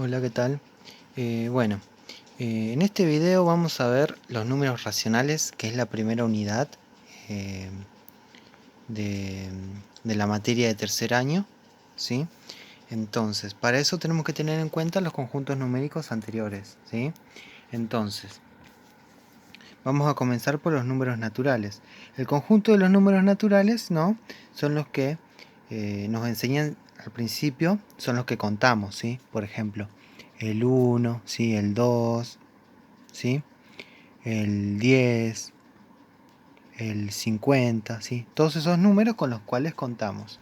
Hola, ¿qué tal? Bueno, en este video vamos a ver los números racionales, que es la primera unidad eh, de, de la materia de tercer año, ¿sí? Entonces, para eso tenemos que tener en cuenta los conjuntos numéricos anteriores, ¿sí? Entonces, vamos a comenzar por los números naturales. El conjunto de los números naturales, ¿no? Son los que nos enseñan al principio, son los que contamos, ¿sí? Por ejemplo, el 1, ¿sí? El 2, ¿sí? El 10, el 50, ¿sí? Todos esos números con los cuales contamos.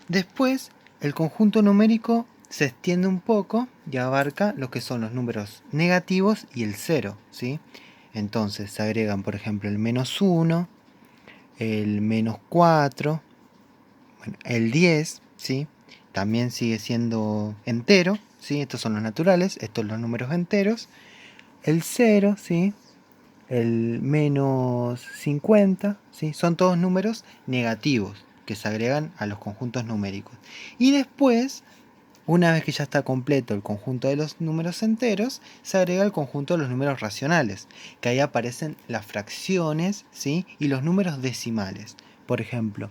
Después, el conjunto numérico se extiende un poco y abarca lo que son los números negativos y el 0, ¿sí? Entonces se agregan, por ejemplo, el -1, el -4, bueno, el 10, ¿sí? También sigue siendo entero, ¿sí? Estos son los naturales, estos son los números enteros. El 0, ¿sí? El -50, ¿sí? Son todos números negativos que se agregan a los conjuntos numéricos. Y después, una vez que ya está completo el conjunto de los números enteros, se agrega el conjunto de los números racionales, que ahí aparecen las fracciones, ¿sí? Y los números decimales. Por ejemplo,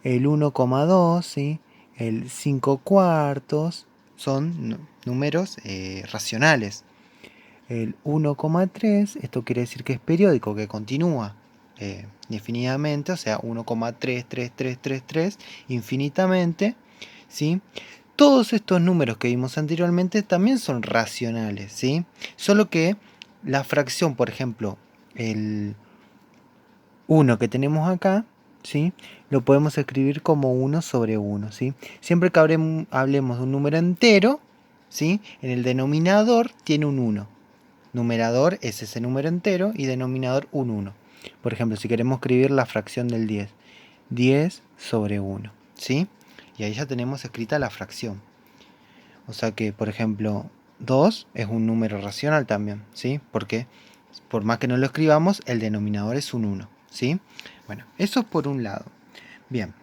el 1,2, ¿sí? El 5 cuartos, son números racionales. El 1,3, esto quiere decir que es periódico, que continúa indefinidamente, o sea, 1,33333 infinitamente, ¿sí? Todos estos números que vimos anteriormente también son racionales, ¿sí? Solo que la fracción, por ejemplo, el 1 que tenemos acá, ¿sí? Lo podemos escribir como 1 sobre 1, ¿sí? Siempre que hablemos de un número entero, ¿sí? En el denominador tiene un 1. Numerador es ese número entero y denominador un 1. Por ejemplo, si queremos escribir la fracción del 10, 10 sobre 1, ¿sí? Y ahí ya tenemos escrita la fracción. O sea que, por ejemplo, 2 es un número racional también, ¿sí? Porque por más que no lo escribamos, el denominador es un 1, ¿sí? Bueno, eso es por un lado. Bien,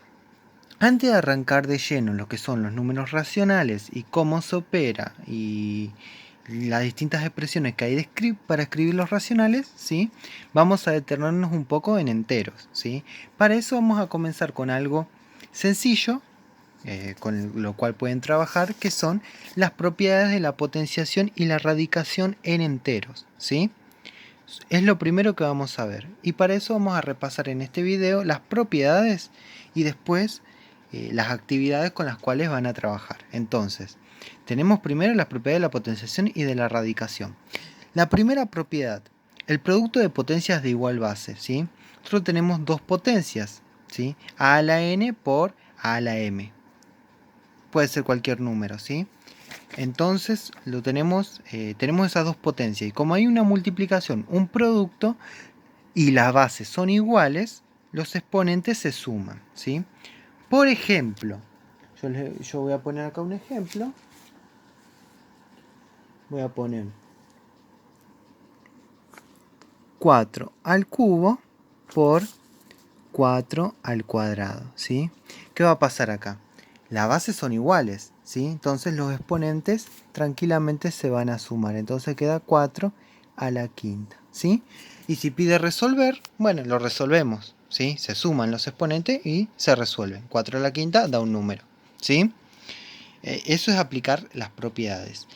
antes de arrancar de lleno en lo que son los números racionales y cómo se opera y las distintas expresiones que hay para escribir los racionales, ¿sí? Vamos a detenernos un poco en enteros, ¿sí? Para eso vamos a comenzar con algo sencillo, con lo cual pueden trabajar, que son las propiedades de la potenciación y la radicación en enteros, ¿sí? Es lo primero que vamos a ver, y para eso vamos a repasar en este video las propiedades y después las actividades con las cuales van a trabajar. Entonces, tenemos primero las propiedades de la potenciación y de la radicación. La primera propiedad, el producto de potencias de igual base, ¿sí? Nosotros tenemos dos potencias, ¿sí? A a la n por a a la m. Puede ser cualquier número, ¿sí? Entonces tenemos esas dos potencias, y como hay una multiplicación, un producto, y las bases son iguales, los exponentes se suman, ¿sí? Por ejemplo, yo voy a poner acá un ejemplo. Voy a poner 4 al cubo por 4 al cuadrado, ¿sí? ¿Qué va a pasar acá? Las bases son iguales, ¿sí? Entonces los exponentes tranquilamente se van a sumar. Entonces queda 4 a la quinta, ¿sí? Y si pide resolver, bueno, lo resolvemos, ¿sí? Se suman los exponentes y se resuelven. 4 a la quinta da un número, ¿sí? Eso es aplicar las propiedades.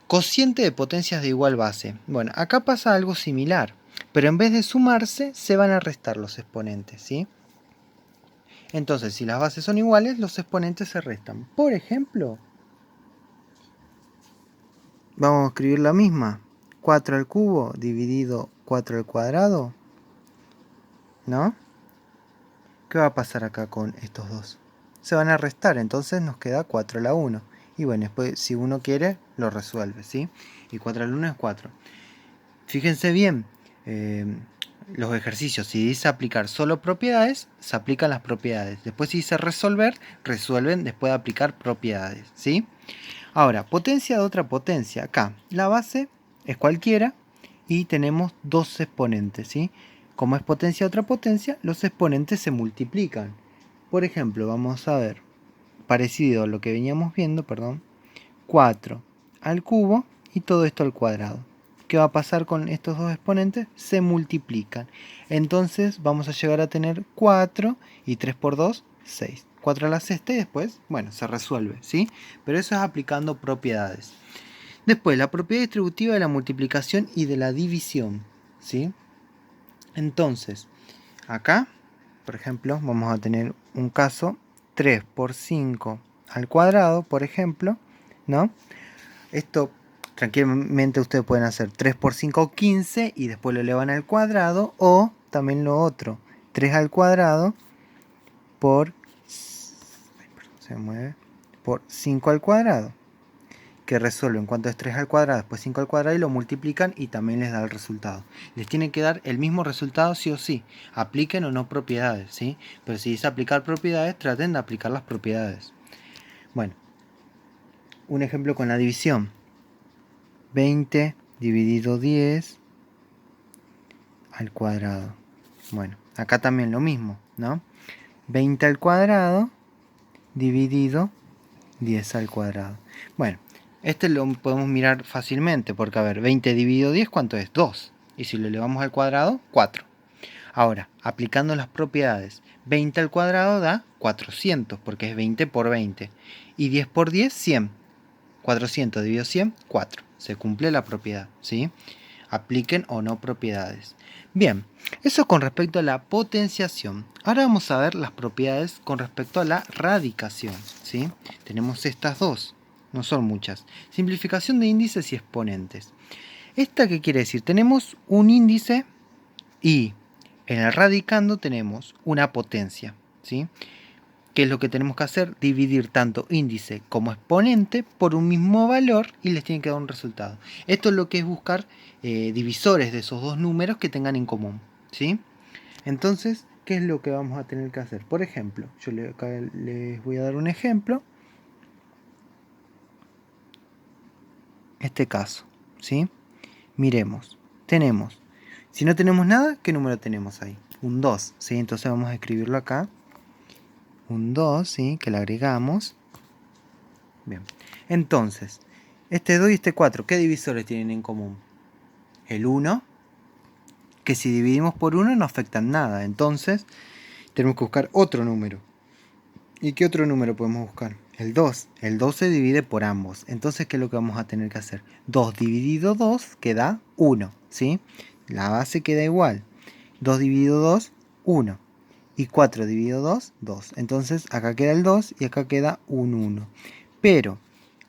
Cociente de potencias de igual base. Bueno, acá pasa algo similar, pero en vez de sumarse, se van a restar los exponentes, ¿sí? Entonces, si las bases son iguales, los exponentes se restan. Por ejemplo, vamos a escribir la misma. 4 al cubo dividido 4 al cuadrado, ¿no? ¿Qué va a pasar acá con estos dos? Se van a restar, entonces nos queda 4 a la 1. Y bueno, después si uno quiere, lo resuelve, ¿sí? Y 4 a la 1 es 4. Fíjense bien, los ejercicios, si dice aplicar solo propiedades, se aplican las propiedades. Después si dice resolver, resuelven después de aplicar propiedades, ¿sí? Ahora, potencia de otra potencia. Acá, la base es cualquiera y tenemos dos exponentes, ¿sí? Como es potencia de otra potencia, los exponentes se multiplican. Por ejemplo, vamos a ver, parecido a lo que veníamos viendo, perdón, 4 al cubo y todo esto al cuadrado. ¿Qué va a pasar con estos dos exponentes? Se multiplican. Entonces vamos a llegar a tener 4 y 3 por 2, 6. 4 a la sexta y después, bueno, se resuelve, ¿sí? Pero eso es aplicando propiedades. Después, la propiedad distributiva de la multiplicación y de la división, ¿sí? Entonces, acá, por ejemplo, vamos a tener un caso 3 por 5 al cuadrado, por ejemplo, ¿no? Esto tranquilamente ustedes pueden hacer 3 por 5, 15 y después lo elevan al cuadrado, o también lo otro, 3 al cuadrado por, por 5 al cuadrado, que resuelven cuánto es 3 al cuadrado, después 5 al cuadrado y lo multiplican y también les da el resultado. Les tiene que dar el mismo resultado sí o sí, apliquen o no propiedades, ¿sí? Pero si dice aplicar propiedades, traten de aplicar las propiedades. Bueno, un ejemplo con la división. 20 dividido 10 al cuadrado. Bueno, acá también lo mismo, ¿no? 20 al cuadrado dividido 10 al cuadrado. Bueno, este lo podemos mirar fácilmente, porque a ver, 20 dividido 10, ¿cuánto es? 2. Y si lo elevamos al cuadrado, 4. Ahora, aplicando las propiedades, 20 al cuadrado da 400, porque es 20 por 20. Y 10 por 10, 100. 400 dividido 100, 4. Se cumple la propiedad, ¿sí? Apliquen o no propiedades. Bien, eso con respecto a la potenciación. Ahora vamos a ver las propiedades con respecto a la radicación, ¿sí? Tenemos estas dos, no son muchas. Simplificación de índices y exponentes. ¿Esta qué quiere decir? Tenemos un índice y en el radicando tenemos una potencia, ¿sí? ¿Qué es lo que tenemos que hacer? Dividir tanto índice como exponente por un mismo valor y les tiene que dar un resultado. Esto es lo que es buscar divisores de esos dos números que tengan en común, ¿sí? Entonces, ¿qué es lo que vamos a tener que hacer? Por ejemplo, yo acá les voy a dar un ejemplo. Este caso, ¿sí? Miremos, tenemos, si no tenemos nada, ¿qué número tenemos ahí? Un 2, ¿sí? Entonces vamos a escribirlo acá. Un 2, ¿sí? Que le agregamos. Bien, entonces, este 2 y este 4, ¿qué divisores tienen en común? El 1, que si dividimos por 1 no afectan nada, entonces tenemos que buscar otro número. ¿Y qué otro número podemos buscar? El 2. El 2 se divide por ambos, entonces ¿qué es lo que vamos a tener que hacer? 2 dividido 2 queda 1, ¿sí? La base queda igual. 2 dividido 2, 1. Y 4 dividido 2, 2. Entonces acá queda el 2 y acá queda un 1. Pero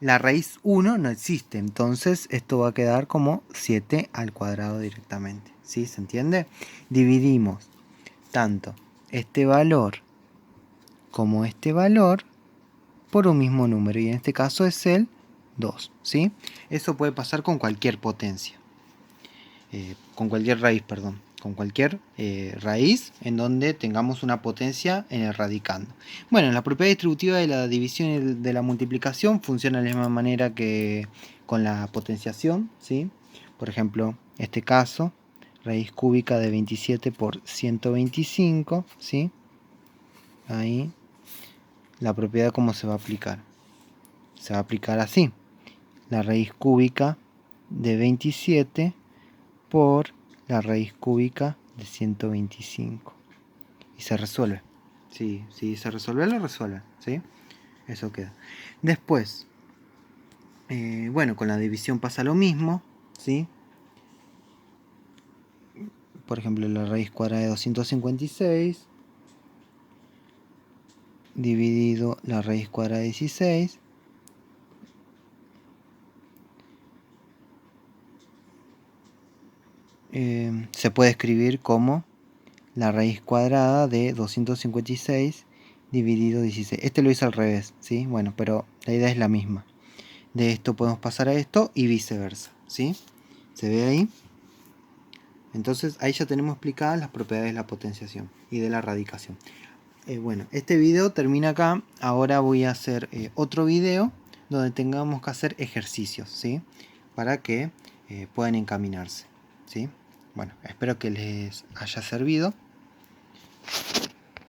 la raíz 1 no existe, entonces esto va a quedar como 7 al cuadrado directamente. ¿Sí? ¿Se entiende? Dividimos tanto este valor como este valor por un mismo número, y en este caso es el 2. ¿Sí? Eso puede pasar con cualquier potencia. Con cualquier raíz, perdón. Con cualquier raíz en donde tengamos una potencia en el radicando. Bueno, la propiedad distributiva de la división y de la multiplicación funciona de la misma manera que con la potenciación, ¿sí? Por ejemplo, este caso, raíz cúbica de 27 por 125, ¿sí? Ahí, la propiedad cómo se va a aplicar. Se va a aplicar así. La raíz cúbica de 27 por la raíz cúbica de 125 y se resuelve. Si se resuelve, lo resuelve, ¿sí? Eso queda. Después, bueno, con la división pasa lo mismo, ¿sí? Por ejemplo, la raíz cuadrada de 256 dividido la raíz cuadrada de 16 se puede escribir como la raíz cuadrada de 256 dividido 16. Este lo hice al revés, ¿sí? Bueno, pero la idea es la misma. De esto podemos pasar a esto y viceversa, ¿sí? ¿Se ve ahí? Entonces ahí ya tenemos explicadas las propiedades de la potenciación y de la radicación. Bueno, este video termina acá. Ahora voy a hacer otro video donde tengamos que hacer ejercicios, ¿sí? Para que puedan encaminarse, ¿sí? Bueno, espero que les haya servido.